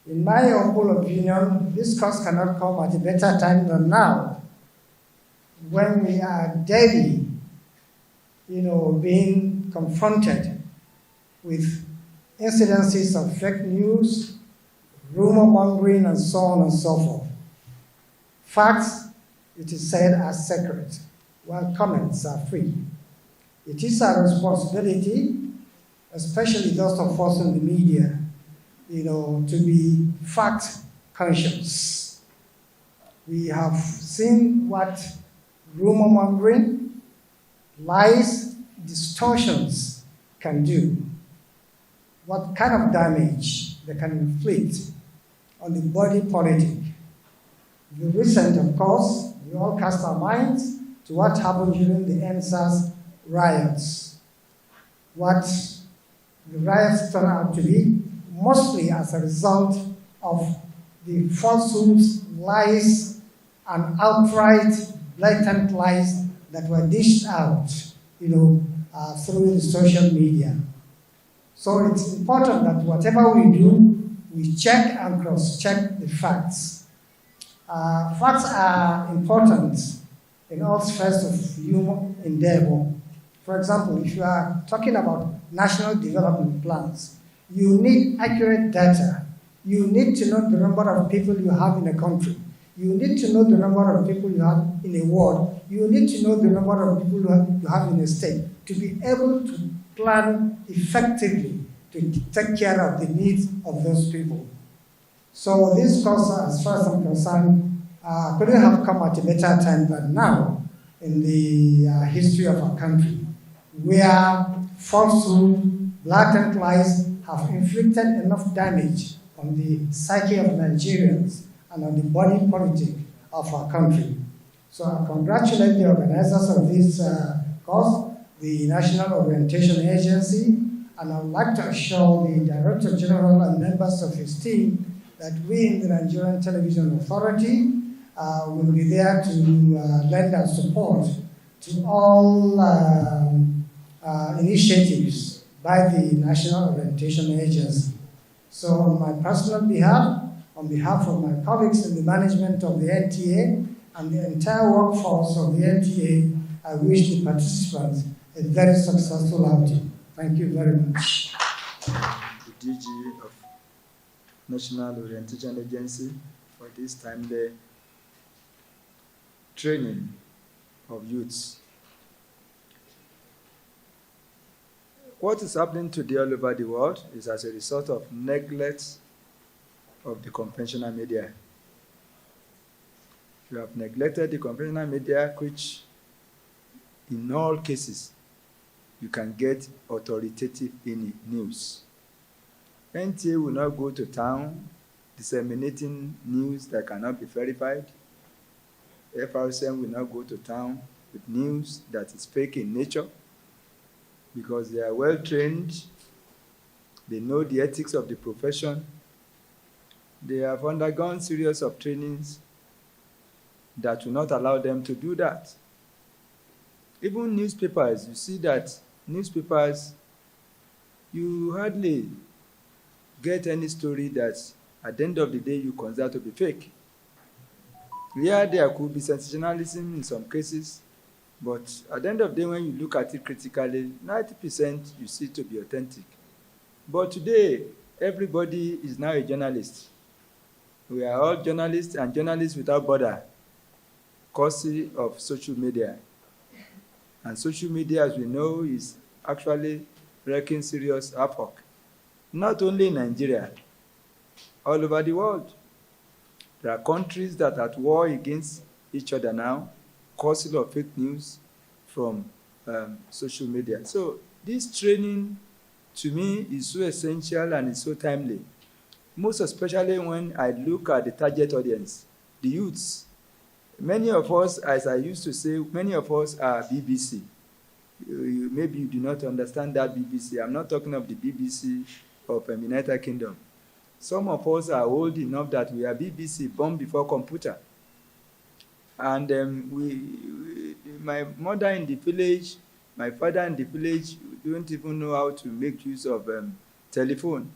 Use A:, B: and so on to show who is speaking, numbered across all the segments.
A: In my humble opinion, this course cannot come at a better time than now, when we are daily, being confronted with incidences of fake news, rumor mongering, and so on and so forth. Facts, it is said, are sacred, while comments are free. It is our responsibility, especially those of us in the media, to be fact conscious. We have seen what rumor mongering, lies, distortions can do, what kind of damage they can inflict on the body politic. The recent, of course, we all cast our minds to what happened during the NSAS riots. What the riots turned out to be, mostly as a result of the falsehoods, lies, and outright blatant lies that were dished out, through the social media. So it's important that whatever we do, we check and cross-check the facts. Facts are important in all spheres of human endeavor. For example, if you are talking about national development plans, you need accurate data. You need to know the number of people you have in a country. You need to know the number of people you have in a ward. You need to know the number of people you have in a state to be able to plan effectively to take care of the needs of those people. So this course, as far as I'm concerned, couldn't have come at a better time than now in the history of our country, where falsehood, blatant lies have inflicted enough damage on the psyche of Nigerians and on the body politic of our country. So I congratulate the organizers of this course, the National Orientation Agency, and I would like to assure the Director General and members of his team that we in the Nigerian Television Authority will be there to lend our support to all initiatives by the National Orientation Agency. So on my personal behalf, on behalf of my colleagues in the management of the NTA and the entire workforce of the NTA, I wish the participants a very successful outing. Thank you very much.
B: The DG of National Orientation Agency for this timely training of youths. What is happening today all over the world is as a result of neglect of the conventional media. You have neglected the conventional media, which in all cases, you can get authoritative news. NTA will not go to town disseminating news that cannot be verified. FRCM will not go to town with news that is fake in nature, because they are well trained, they know the ethics of the profession, they have undergone series of trainings that will not allow them to do that. Even newspapers, you see that newspapers, you hardly get any story that at the end of the day you consider to be fake. Yeah, there could be sensationalism in some cases, but at the end of the day, when you look at it critically, 90% you see to be authentic. But today, everybody is now a journalist. We are all journalists and journalists without border, courtesy of social media. And social media, as we know, is actually wreaking serious havoc, not only in Nigeria, all over the world. There are countries that are at war against each other now, causing of fake news from social media. So this training, to me, is so essential and is so timely, most especially when I look at the target audience, the youths. Many of us, as I used to say, many of us are BBC. Maybe you do not understand that BBC. I'm not talking of the BBC of the United Kingdom. Some of us are old enough that we are BBC, born before computer. And my mother in the village, my father in the village don't even know how to make use of telephone.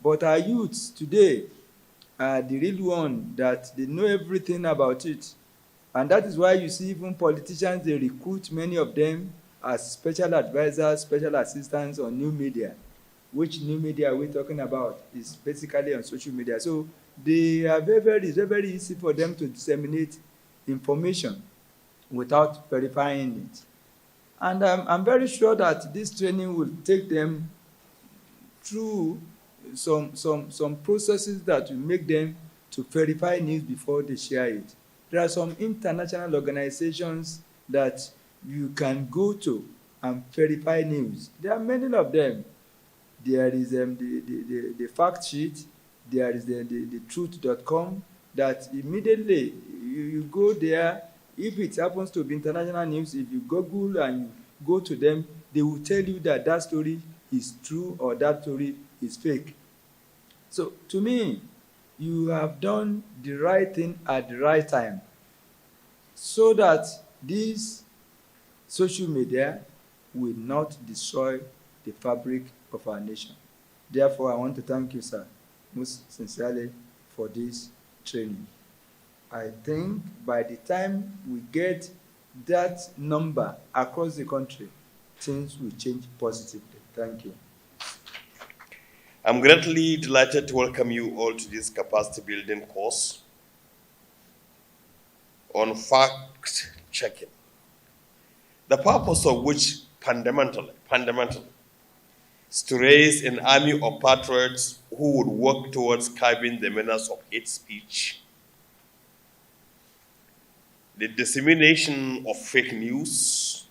B: But our youths today are the real one that they know everything about it. And that is why you see even politicians, they recruit many of them as special advisors, special assistants on new media. Which new media are we talking about? Is basically on social media. So they are it's very easy for them to disseminate information without verifying it. And I'm very sure that this training will take them through some processes that will make them to verify news before they share it. There are some international organizations that you can go to and verify news. There are many of them. There is the fact sheet, there is the truth.com, that immediately you go there. If it happens to be international news, if you Google and you go to them, they will tell you that that story is true or that story is fake. So to me, you have done the right thing at the right time, so that this social media will not destroy the fabric of our nation. Therefore, I want to thank you, sir, most sincerely for this training. I think by the time we get that number across the country, things will change positively. Thank you.
C: I'm greatly delighted to welcome you all to this capacity building course on fact checking, the purpose of which fundamentally is to raise an army of patriots who would work towards curbing the menace of hate speech, the dissemination of fake news,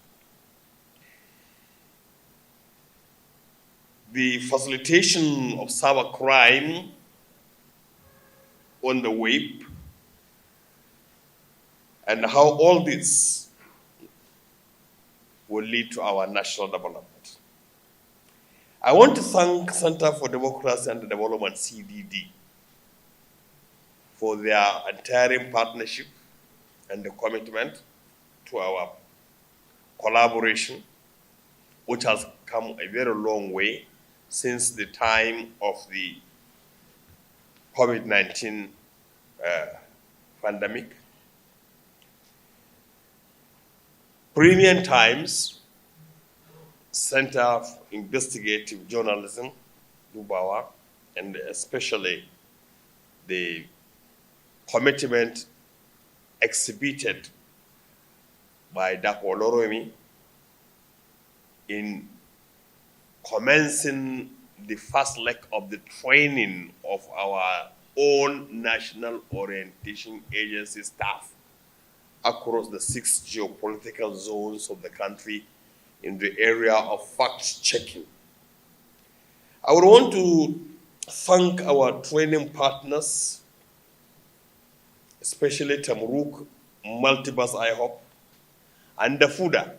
C: the facilitation of cybercrime on the web, and how all this will lead to our national development. I want to thank Center for Democracy and Development, CDD, for their untiring partnership and the commitment to our collaboration, which has come a very long way since the time of the COVID-19 pandemic. Premium Times, Center for Investigative Journalism, Dubawa, and especially the commitment exhibited by Dr. Oloromi in commencing the first leg of the training of our own National Orientation Agency staff across the 6 geopolitical zones of the country in the area of fact-checking. I would want to thank our training partners, especially Tamruk, Multibus IHOP, and the FUDA,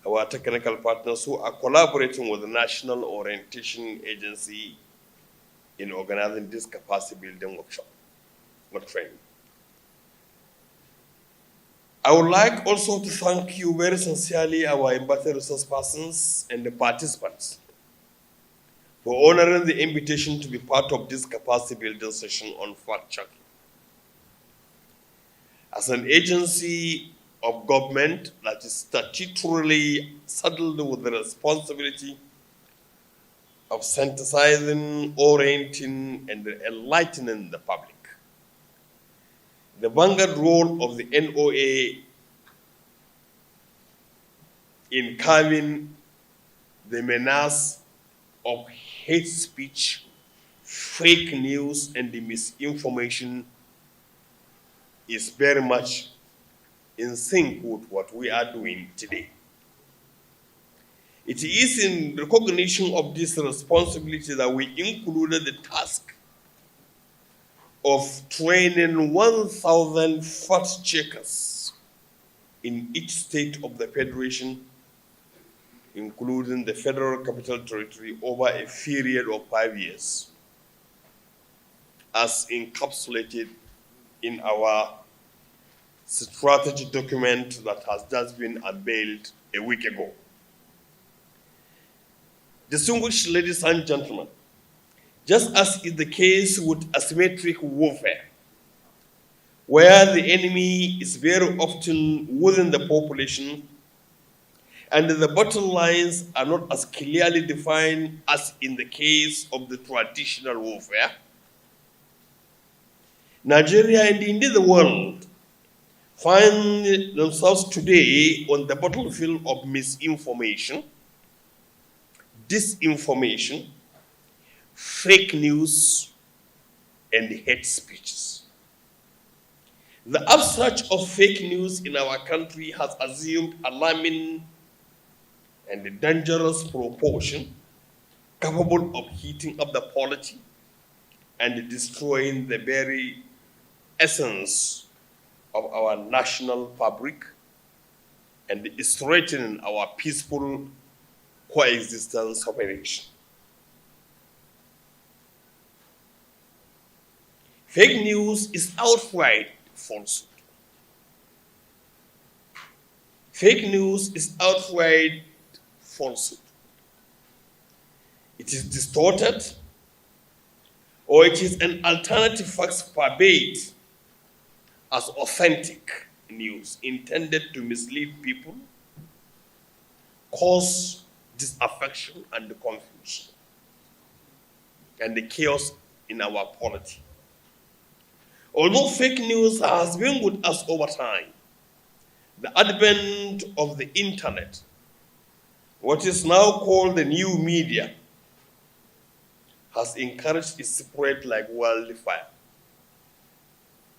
C: our technical partners who are collaborating with the National Orientation Agency in organizing this capacity building workshop or training. I would like also to thank you very sincerely, our embattled resource persons and the participants, for honoring the invitation to be part of this capacity building session on fact-checking. As an agency of government that is statutorily saddled with the responsibility of synthesizing, orienting, and enlightening the public, the vanguard role of the NOA in curbing the menace of hate speech, fake news, and the misinformation is very much in sync with what we are doing today. It is in recognition of this responsibility that we included the task of training 1,000 fact checkers in each state of the Federation, including the Federal Capital Territory, over a period of 5 years, as encapsulated in our strategy document that has just been unveiled a week ago. Distinguished ladies and gentlemen, just as is the case with asymmetric warfare, where the enemy is very often within the population and the battle lines are not as clearly defined as in the case of the traditional warfare, Nigeria and indeed the world find themselves today on the battlefield of misinformation, disinformation, fake news, and hate speeches. The upsurge of fake news in our country has assumed alarming and dangerous proportion, capable of heating up the polity and destroying the very essence of our national fabric and threatening our peaceful coexistence of a nation. Fake news is outright falsehood. Fake news is outright falsehood. It is distorted, or it is an alternative facts forbade as authentic news intended to mislead people, cause disaffection and confusion, and the chaos in our polity. Although fake news has been with us over time, the advent of the internet, what is now called the new media, has encouraged its spread like wildfire.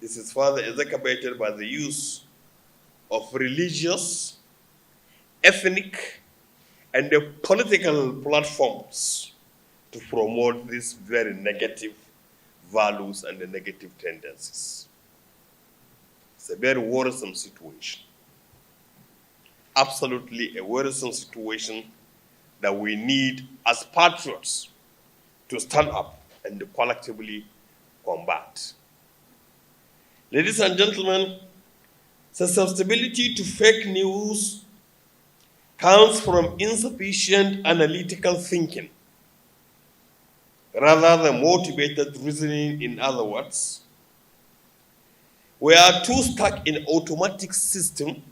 C: This is further exacerbated by the use of religious, ethnic, and the political platforms to promote these very negative values and the negative tendencies. It's a very worrisome situation. Absolutely a worrisome situation that we need as patriots to stand up and collectively combat. Ladies and gentlemen, susceptibility to fake news comes from insufficient analytical thinking, rather than motivated reasoning. In other words, we are too stuck in automatic system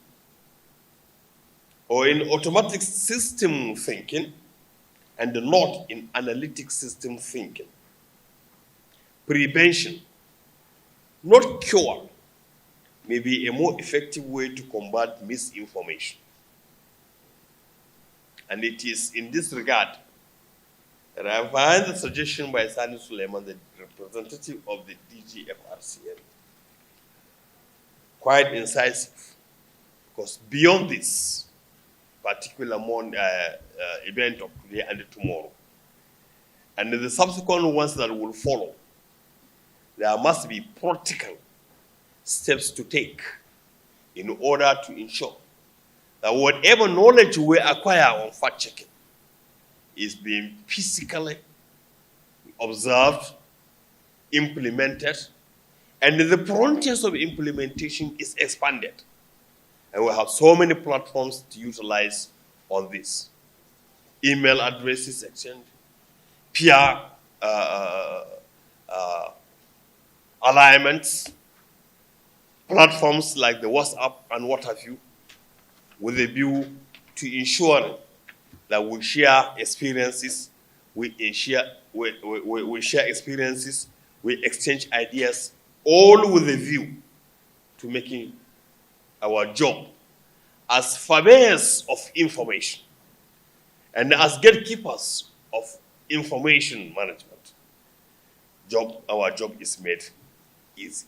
C: or in automatic system thinking and not in analytic system thinking. Prevention, not cure, may be a more effective way to combat misinformation. And it is in this regard that I find the suggestion by Sani Suleiman, the representative of the DGFRCN, quite incisive. Because beyond this particular event of today and tomorrow, and the subsequent ones that will follow, there must be practical steps to take in order to ensure that whatever knowledge we acquire on fact-checking is being physically observed, implemented, and the frontiers of implementation is expanded. And we have so many platforms to utilize on this. Email addresses exchange, peer alignments, platforms like the WhatsApp and what have you, with a view to ensuring that we share experiences, we share experiences, we exchange ideas, all with a view to making our job as purveyors of information and as gatekeepers of information management. Our job is made easy.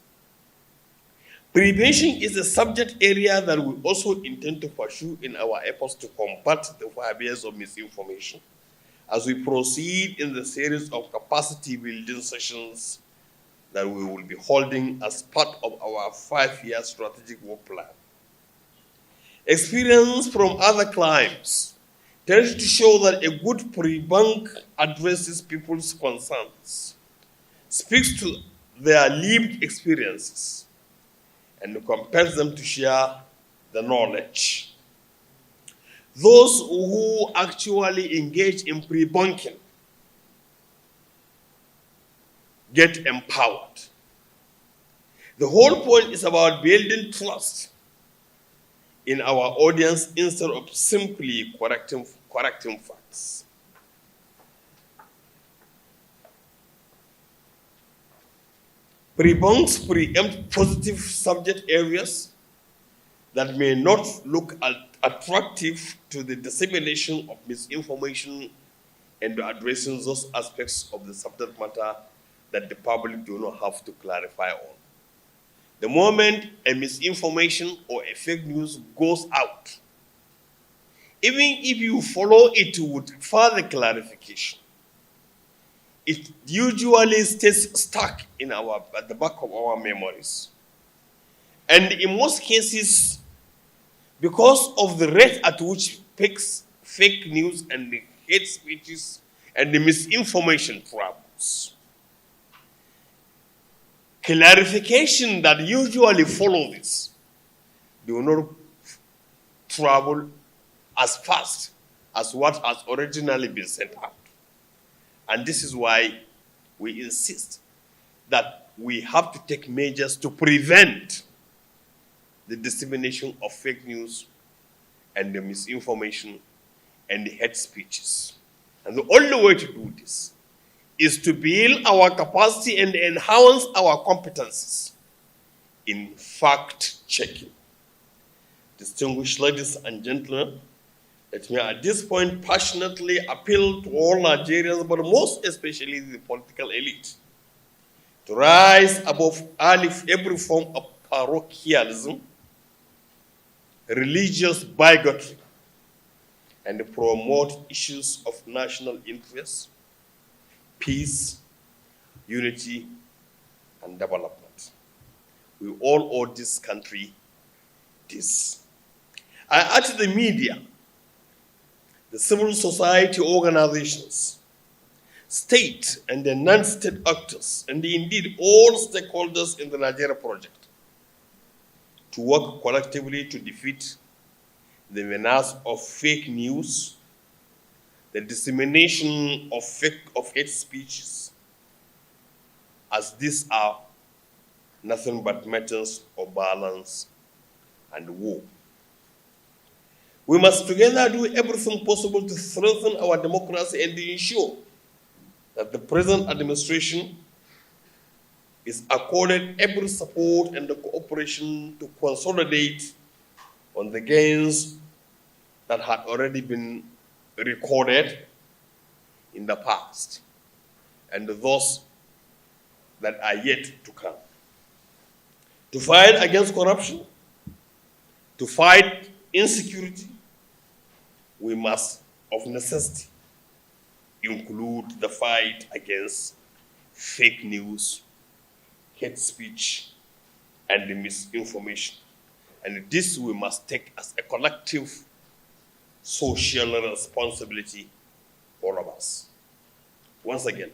C: Prevention is a subject area that we also intend to pursue in our efforts to combat the purveyors of misinformation as we proceed in the series of capacity building sessions that we will be holding as part of our 5-year strategic work plan. Experience from other climes tends to show that a good pre-bank addresses people's concerns, speaks to their lived experiences, and compels them to share the knowledge. Those who actually engage in pre-bunking get empowered. The whole point is about building trust in our audience instead of simply correcting facts. Pre-bunks preempt positive subject areas that may not look attractive to the dissemination of misinformation and addressing those aspects of the subject matter that the public do not have to clarify on. The moment a misinformation or a fake news goes out, even if you follow it with further clarification, it usually stays stuck at the back of our memories. And in most cases, because of the rate at which fake news and the hate speeches and the misinformation travels, clarification that usually follow this do not travel as fast as what has originally been sent out. And this is why we insist that we have to take measures to prevent the dissemination of fake news and the misinformation and the hate speeches. And the only way to do this is to build our capacity and enhance our competencies in fact-checking. Distinguished ladies and gentlemen, let me at this point passionately appeal to all Nigerians, but most especially the political elite, to rise above every form of parochialism, religious bigotry, and promote issues of national interest, peace, unity, and development. We all owe this country this. I urge the media, the civil society organizations, state and the non-state actors, and indeed all stakeholders in the Nigeria project to work collectively to defeat the menace of fake news, the dissemination of hate speeches, as these are nothing but matters of balance and war. We must together do everything possible to strengthen our democracy and to ensure that the present administration is accorded every support and the cooperation to consolidate on the gains that had already been recorded in the past and those that are yet to come. To fight against corruption, to fight insecurity, we must, of necessity, include the fight against fake news, hate speech, and the misinformation. And this we must take as a collective social responsibility, all of us. Once again,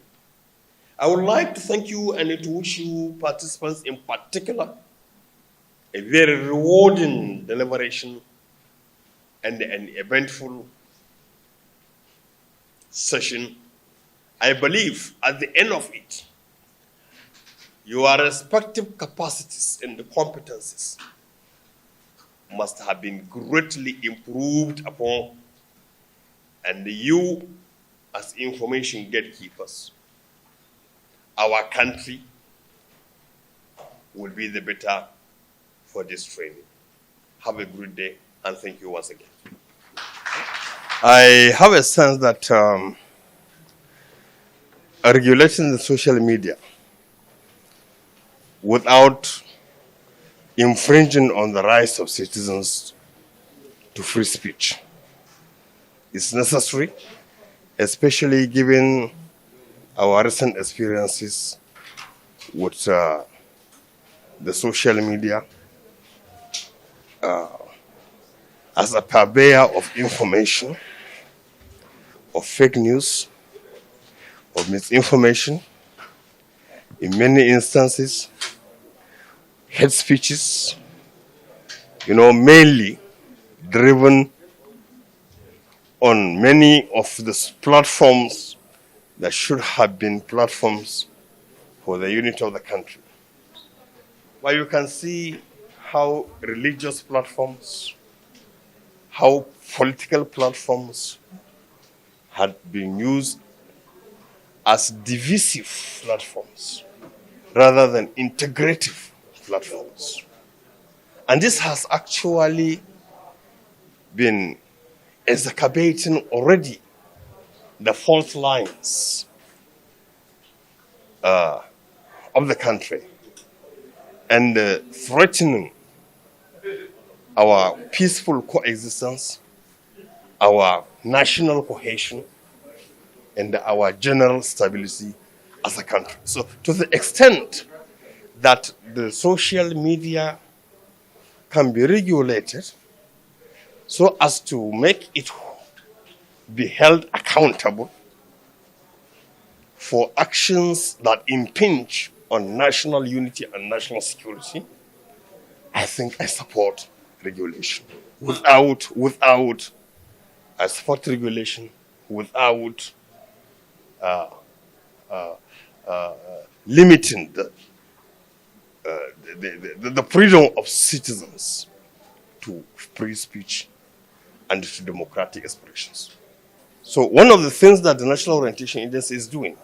C: I would like to thank you and to wish you participants in particular a very rewarding deliberation and an eventful session. I believe at the end of it, your respective capacities and competencies must have been greatly improved upon, and you, as information gatekeepers, our country will be the better for this training. Have a good day, and thank you once again. I have a sense that regulating the social media without infringing on the rights of citizens to free speech is necessary, especially given our recent experiences with the social media as a purveyor of information, of fake news, of misinformation, in many instances, hate speeches, mainly driven on many of the platforms that should have been platforms for the unity of the country. But you can see how religious platforms, how political platforms had been used as divisive platforms rather than integrative platforms. And this has actually been exacerbating already the fault lines of the country and threatening our peaceful coexistence, our national cohesion, and our general stability as a country. So to the extent that the social media can be regulated so as to make it be held accountable for actions that impinge on national unity and national security, I think I support regulation. I support regulation without limiting the freedom of citizens to free speech and to democratic expressions. So one of the things that the National Orientation Agency is doing,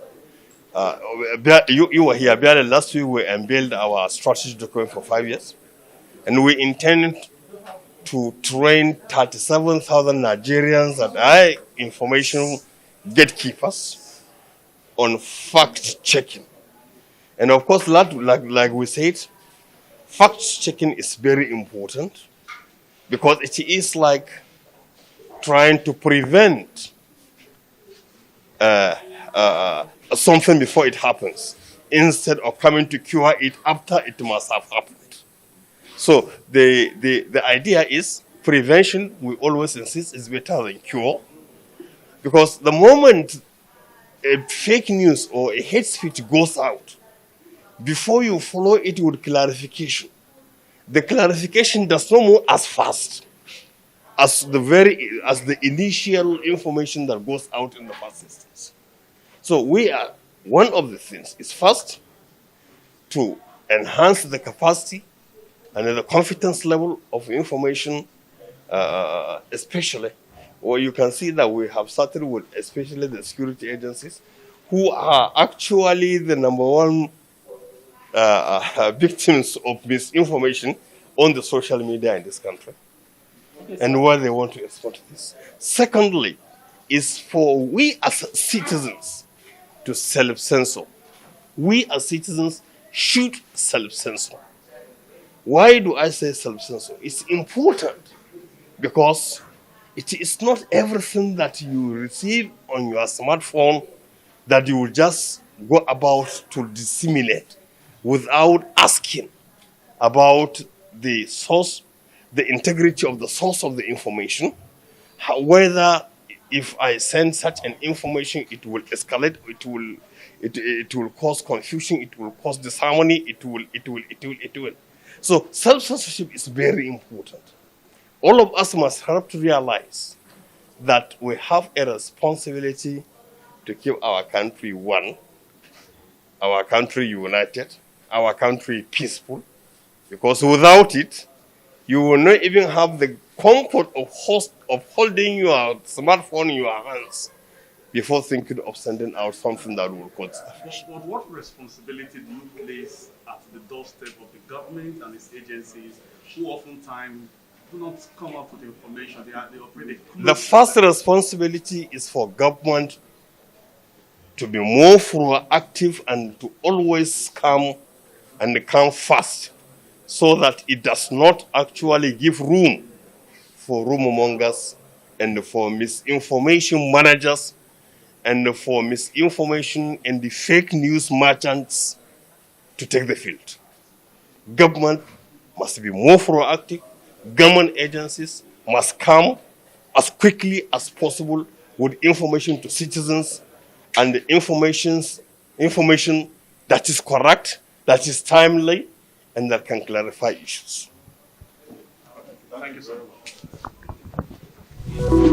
C: you were here, last week we unveiled our strategy document for 5 years, and we intend to train 37,000 Nigerians and information gatekeepers on fact-checking. And of course, like we said, fact-checking is very important because it is like trying to prevent something before it happens, instead of coming to cure it after it must have happened. So the idea is prevention, we always insist, is better than cure, because the moment a fake news or a hate speech goes out, before you follow it with clarification, the clarification does not move as fast as the initial information that goes out in the first instance. So one of the things is first to enhance the capacity and the confidence level of information, especially, or you can see that we have started with especially the security agencies, who are actually the number one victims of misinformation on the social media in this country, and where they want to export this. Secondly, is for we as citizens to self-censor. We as citizens should self-censor. Why do I say self-censor? It's important because it is not everything that you receive on your smartphone that you will just go about to disseminate without asking about the source, the integrity of the source of the information, whether if I send such an information, it will escalate, it will cause confusion, it will cause disharmony, it will. So self-censorship is very important. All of us must have to realize that we have a responsibility to keep our country one, our country united, our country peaceful, because without it, you will not even have the comfort of holding your smartphone in your hands before thinking of sending out something that will cause damage.
D: But what responsibility do you place at the doorstep of the government and its agencies, who oftentimes do not come up with information? They operate.
C: The first responsibility is for government to be more proactive and to always come fast, so that it does not actually give room for rumor mongers and for misinformation managers and for misinformation and the fake news merchants to take the field. Government must be more proactive. Government agencies must come as quickly as possible with information to citizens, and the information that is correct, that is timely, and that can clarify issues.
D: Thank you so much.